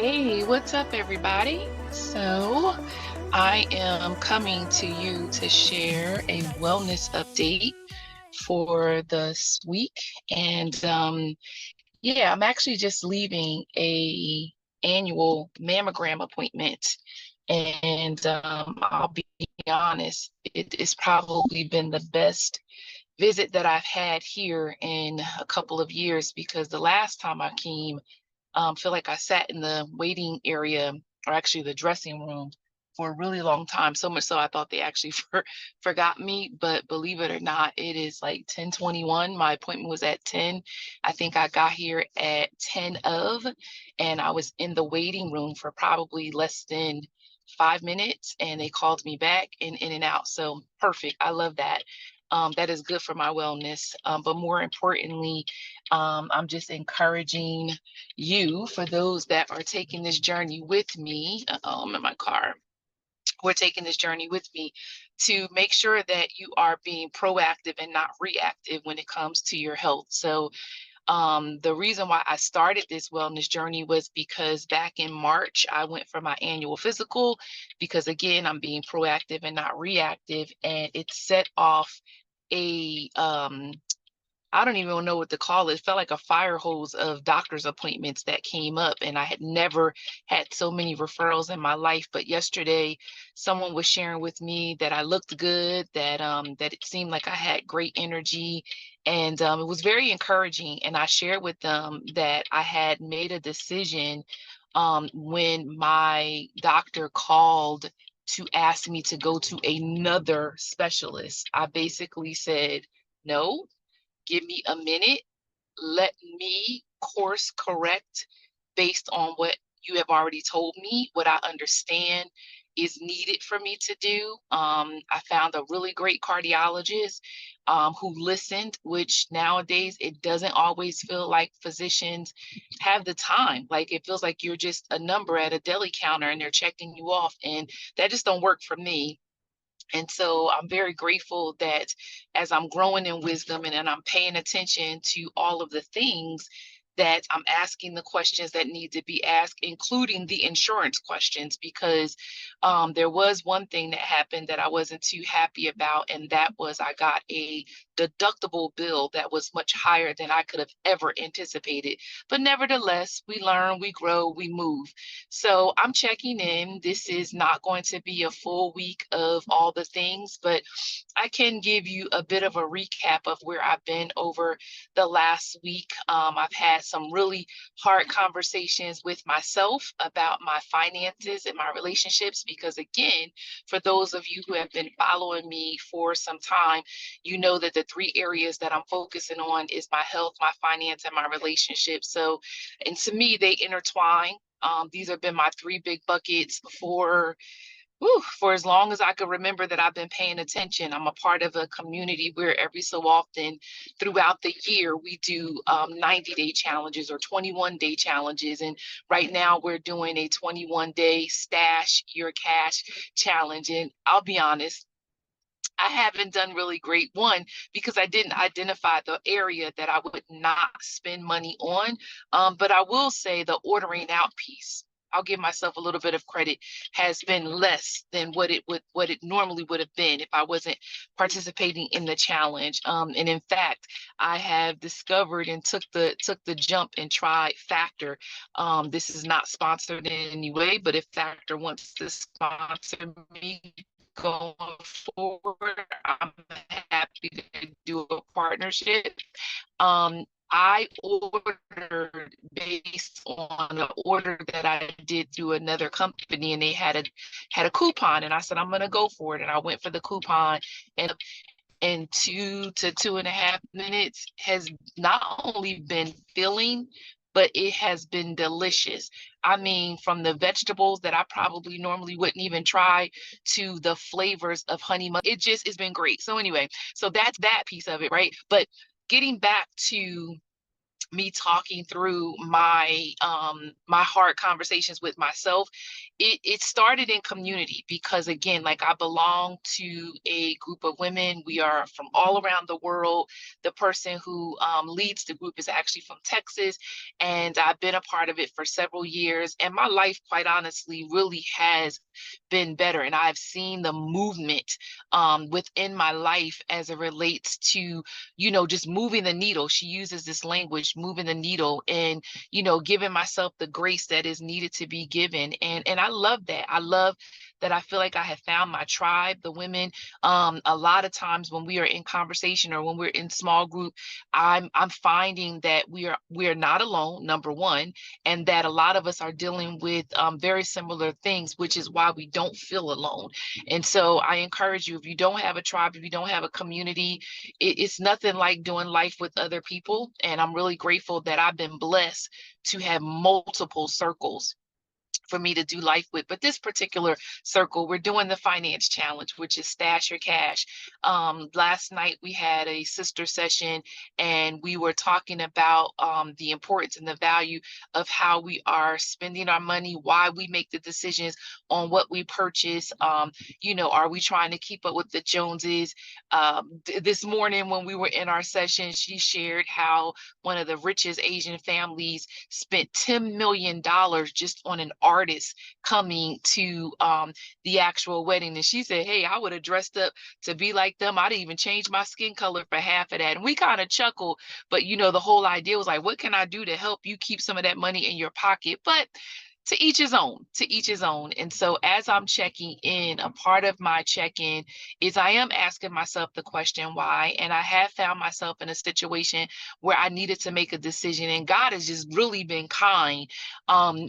Hey, what's up, everybody? So, I am coming to you to share a wellness update for this week. And yeah, I'm actually just leaving a annual mammogram appointment. And I'll be honest, it has probably been the best visit that I've had here in a couple of years because the last time I came, feel like I sat in the waiting area, or actually the dressing room, for a really long time. So much so I thought they actually forgot me. But believe it or not, it is like 10:21. My appointment was at 10. I think I got here at 10 of, and I was in the waiting room for probably less than 5 minutes, and they called me back and in and out. So perfect. I love that. That is good for my wellness. But more importantly, I'm just encouraging you, for those that are taking this journey with me. I'm in my car. We're taking this journey with me to make sure that you are being proactive and not reactive when it comes to your health. So, the reason why I started this wellness journey was because back in March, I went for my annual physical because, again, I'm being proactive and not reactive. And it set off a I don't even know what to call it. It felt like a fire hose of doctor's appointments that came up, and I had never had so many referrals in my life. But yesterday, someone was sharing with me that I looked good, that it seemed like I had great energy, and it was very encouraging. And I shared with them that I had made a decision when my doctor called to ask me to go to another specialist. I basically said no. Give me a minute. Let me course correct based on what you have already told me, what I understand is needed for me to do. I found a really great cardiologist who listened, which nowadays it doesn't always feel like physicians have the time. Like it feels like you're just a number at a deli counter and they're checking you off. And that just don't work for me. And so I'm very grateful that as I'm growing in wisdom and I'm paying attention to all of the things, that I'm asking the questions that need to be asked, including the insurance questions, because there was one thing that happened that I wasn't too happy about, and that was I got a deductible bill that was much higher than I could have ever anticipated. But nevertheless, we learn, we grow, we move. So I'm checking in. This is not going to be a full week of all the things, but I can give you a bit of a recap of where I've been over the last week. I've had some really hard conversations with myself about my finances and my relationships, because, again, for those of you who have been following me for some time, you know that the three areas that I'm focusing on is my health, my finance, and my relationship. So, and to me, they intertwine. These have been my three big buckets for as long as I could remember that I've been paying attention. I'm a part of a community where every so often throughout the year we do 90-day challenges or 21-day challenges. And right now we're doing a 21-day stash your cash challenge. And I'll be honest, I haven't done really great. One, because I didn't identify the area that I would not spend money on. But I will say the ordering out piece, I'll give myself a little bit of credit, has been less than what it normally would have been if I wasn't participating in the challenge. And in fact, I have discovered and took the jump and tried Factor. This is not sponsored in any way, but if Factor wants to sponsor me going forward, I'm happy to do a partnership. I ordered based on an order that I did through another company, and they had a coupon, and I said I'm gonna go for it, and I went for the coupon, and in 2 to 2.5 minutes has not only been filling, but it has been delicious. I mean, from the vegetables that I probably normally wouldn't even try to the flavors of honey mustard, it just has been great. So anyway, so that's that piece of it, right? But getting back to me talking through my hard conversations with myself, it started in community, because again, like, I belong to a group of women. We are from all around the world. The person who leads the group is actually from Texas, and I've been a part of it for several years, and my life, quite honestly, really has been better, and I've seen the movement within my life as it relates to, just moving the needle. She uses this language, moving the needle, and, giving myself the grace that is needed to be given. And I love that. I love that. I feel like I have found my tribe, the women. A lot of times when we are in conversation or when we're in small group, I'm finding that we are not alone, number one, and that a lot of us are dealing with very similar things, which is why we don't feel alone. And so I encourage you, if you don't have a tribe, if you don't have a community, it's nothing like doing life with other people. And I'm really grateful that I've been blessed to have multiple circles for me to do life with. But this particular circle, we're doing the finance challenge, which is stash your cash. Last night we had a sister session, and we were talking about the importance and the value of how we are spending our money, why we make the decisions on what we purchase. Are we trying to keep up with the Joneses? This morning when we were in our session, she shared how one of the richest Asian families spent $10 million just on an artist coming to the actual wedding. And she said, hey, I would have dressed up to be like them. I'd even change my skin color for half of that. And we kind of chuckled, but the whole idea was like, what can I do to help you keep some of that money in your pocket? But to each his own, to each his own. And so as I'm checking in, a part of my check-in is I am asking myself the question, why? And I have found myself in a situation where I needed to make a decision. And God has just really been kind,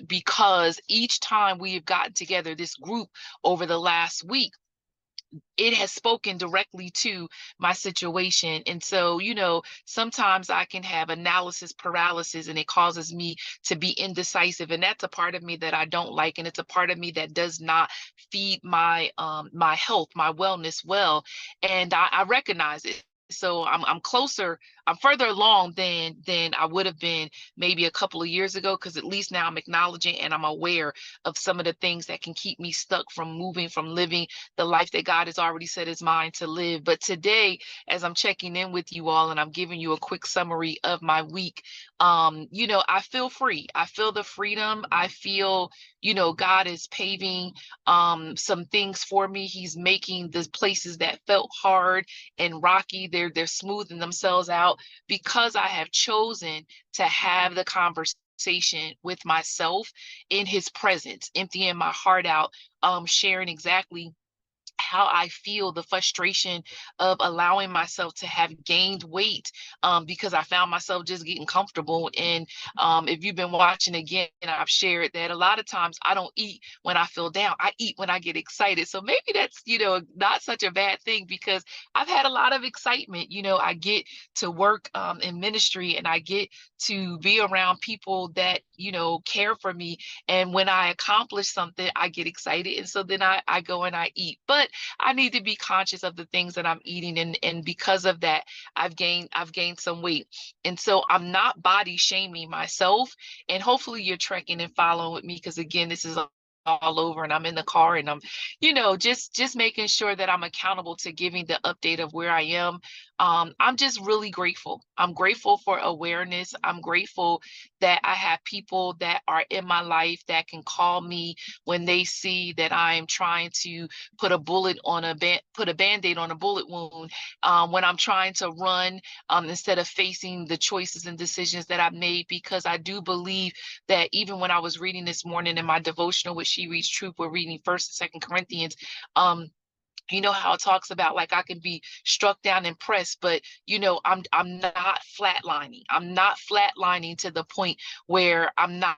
because each time we have gotten together, this group over the last week, it has spoken directly to my situation. And so, sometimes I can have analysis paralysis, and it causes me to be indecisive. And that's a part of me that I don't like. And it's a part of me that does not feed my health, my wellness well. And I recognize it. So I'm closer, I'm further along than I would have been maybe a couple of years ago, because at least now I'm acknowledging and I'm aware of some of the things that can keep me stuck from moving, from living the life that God has already set is mine to live. But today, as I'm checking in with you all and I'm giving you a quick summary of my week, I feel free. I feel the freedom. I feel, God is paving some things for me. He's making the places that felt hard and rocky, they're smoothing themselves out, because I have chosen to have the conversation with myself in his presence, emptying my heart out, sharing exactly how I feel, the frustration of allowing myself to have gained weight, because I found myself just getting comfortable. And if you've been watching again, I've shared that a lot of times I don't eat when I feel down. I eat when I get excited. So maybe that's, not such a bad thing, because I've had a lot of excitement. I get to work in ministry, and I get to be around people that, care for me. And when I accomplish something, I get excited. And so then I go and I eat. But I need to be conscious of the things that I'm eating. And because of that, I've gained some weight. And so I'm not body shaming myself. And hopefully you're trekking and following with me, because again, this is all over, and I'm in the car, and I'm, just making sure that I'm accountable to giving the update of where I am. I'm just really grateful. I'm grateful for awareness. I'm grateful that I have people that are in my life that can call me when they see that I am trying to put a put a band-aid on a bullet wound, when I'm trying to run, instead of facing the choices and decisions that I've made. Because I do believe that even when I was reading this morning in my devotional with She Reads Truth, we're reading First and Second Corinthians. How it talks about, like, I can be struck down and pressed, but I'm not flatlining. I'm not flatlining to the point where I'm not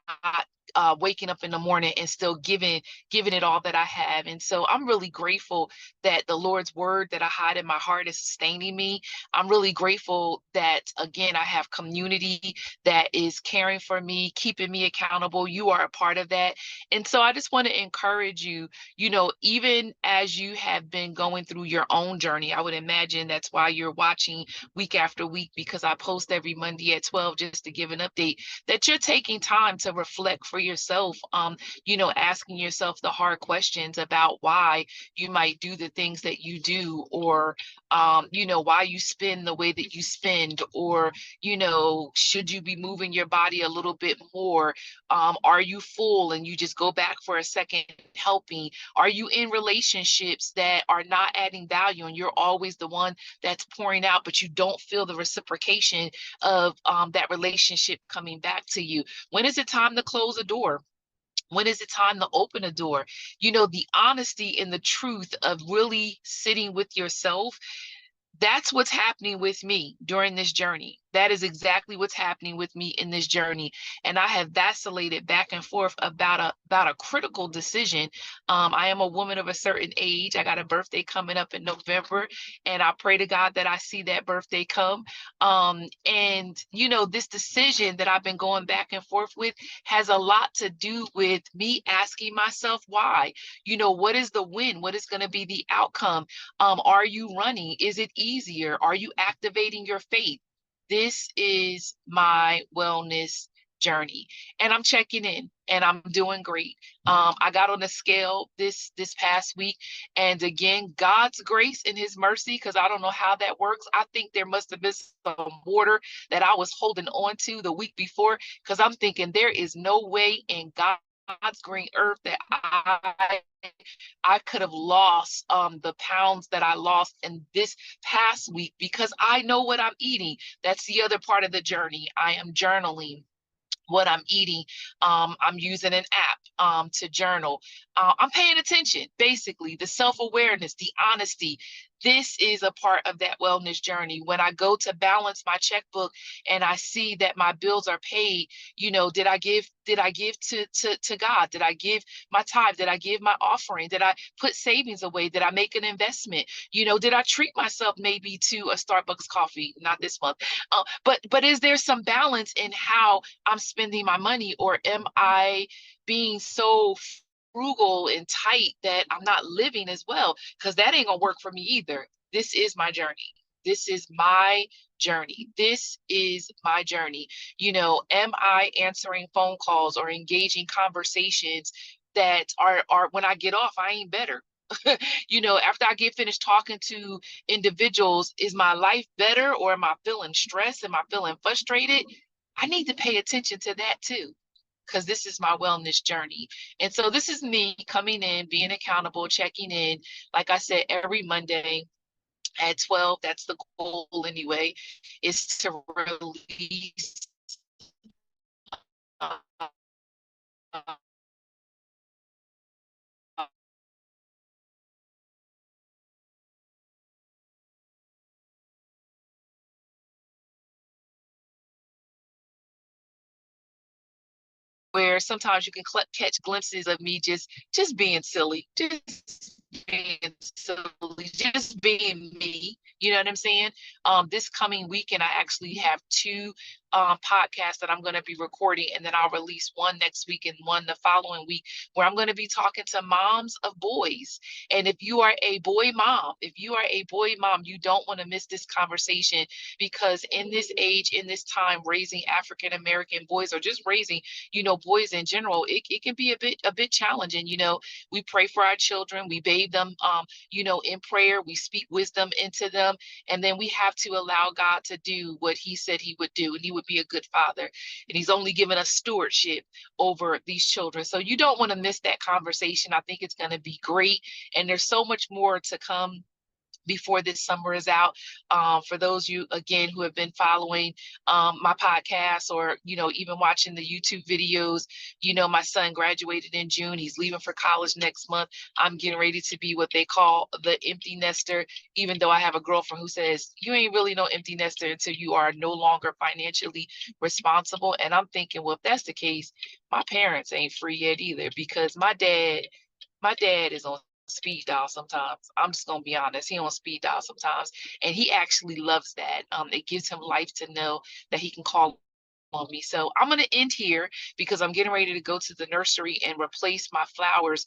waking up in the morning and still giving it all that I have. And so I'm really grateful that the Lord's word that I hide in my heart is sustaining me. I'm really grateful that, again, I have community that is caring for me, keeping me accountable. You are a part of that. And so I just want to encourage you, even as you have been going through your own journey, I would imagine that's why you're watching week after week, because I post every Monday at 12 just to give an update, that you're taking time to reflect for yourself, asking yourself the hard questions about why you might do the things that you do, or, why you spend the way that you spend, or, should you be moving your body a little bit more? Are you full and you just go back for a second helping? Are you in relationships that are not adding value and you're always the one that's pouring out, but you don't feel the reciprocation of that relationship coming back to you? When is it time to close a door? When is it time to open a door? The honesty and the truth of really sitting with yourself, that's what's happening with me during this journey. That is exactly what's happening with me in this journey. And I have vacillated back and forth about a critical decision. I am a woman of a certain age. I got a birthday coming up in November, and I pray to God that I see that birthday come. And this decision that I've been going back and forth with has a lot to do with me asking myself why. What is the win? What is going to be the outcome? Are you running? Is it easier? Are you activating your faith? This is my wellness journey, and I'm checking in, and I'm doing great. I got on a scale this past week, and again, God's grace and His mercy, because I don't know how that works. I think there must have been some water that I was holding on to the week before, because I'm thinking there is no way in God's green earth that I could have lost the pounds that I lost in this past week, because I know what I'm eating. That's the other part of the journey. I am journaling what I'm eating. I'm using an app to journal. I'm paying attention, basically, the self-awareness, the honesty. This is a part of that wellness journey. When I go to balance my checkbook and I see that my bills are paid, did I give to God? Did I give my tithe? Did I give my offering? Did I put savings away? Did I make an investment? Did I treat myself maybe to a Starbucks coffee? Not this month. But is there some balance in how I'm spending my money, or am I being so frugal and tight that I'm not living as well? Because that ain't gonna work for me either. This is my journey. This is my journey. This is my journey. Am I answering phone calls or engaging conversations that are when I get off, I ain't better. After I get finished talking to individuals, is my life better, or am I feeling stressed? Am I feeling frustrated? I need to pay attention to that too, because this is my wellness journey. And so this is me coming in, being accountable, checking in. Like I said, every Monday at 12, that's the goal anyway, is to release uh, where sometimes you can catch glimpses of me just being silly, just being silly, just being me. You know what I'm saying? This coming weekend, I actually have two podcasts that I'm going to be recording, and then I'll release one next week and one the following week, where I'm going to be talking to moms of boys. And if you are a boy mom, you don't want to miss this conversation, because in this age, in this time, raising African American boys, or just raising boys in general, it can be a bit challenging. We pray for our children, we bathe them in prayer, we speak wisdom into them, and then we have to allow God to do what He said He would do, and He would be a good father, and He's only given us stewardship over these children. So you don't want to miss that conversation. I think it's going to be great, and there's so much more to come before this summer is out. For those you again who have been following my podcast, or even watching the YouTube videos, my son graduated in June. He's leaving for college next month. I'm getting ready to be what they call the empty nester, even though I have a girlfriend who says you ain't really no empty nester until you are no longer financially responsible. And I'm thinking, well, if that's the case, my parents ain't free yet either, because my dad is on speed dial sometimes. I'm just gonna be honest. He on speed dial sometimes, and he actually loves that. It gives him life to know that he can call on me. So I'm gonna end here because I'm getting ready to go to the nursery and replace my flowers,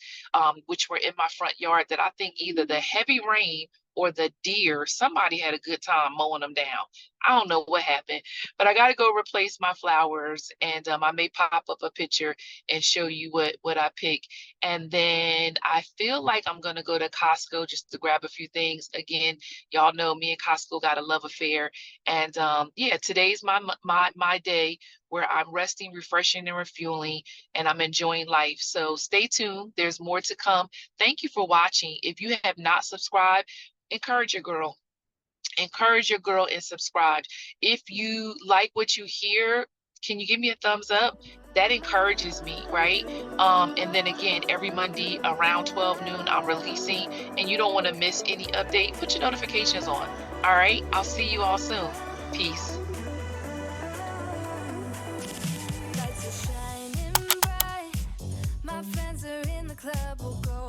which were in my front yard. That I think either the heavy rain or the deer, somebody had a good time mowing them down. I don't know what happened, but I got to go replace my flowers, and I may pop up a picture and show you what I pick. And then I feel like I'm gonna go to Costco just to grab a few things. Again, y'all know me and Costco got a love affair. And yeah, today's my day where I'm resting, refreshing, and refueling, and I'm enjoying life. So stay tuned. There's more to come. Thank you for watching. If you have not subscribed, encourage your girl. Encourage your girl and subscribe. If you like what you hear, can you give me a thumbs up? That encourages me, right? And then again, every Monday around 12 noon, I'm releasing, and you don't want to miss any update. Put your notifications on. All right. I'll see you all soon. Peace.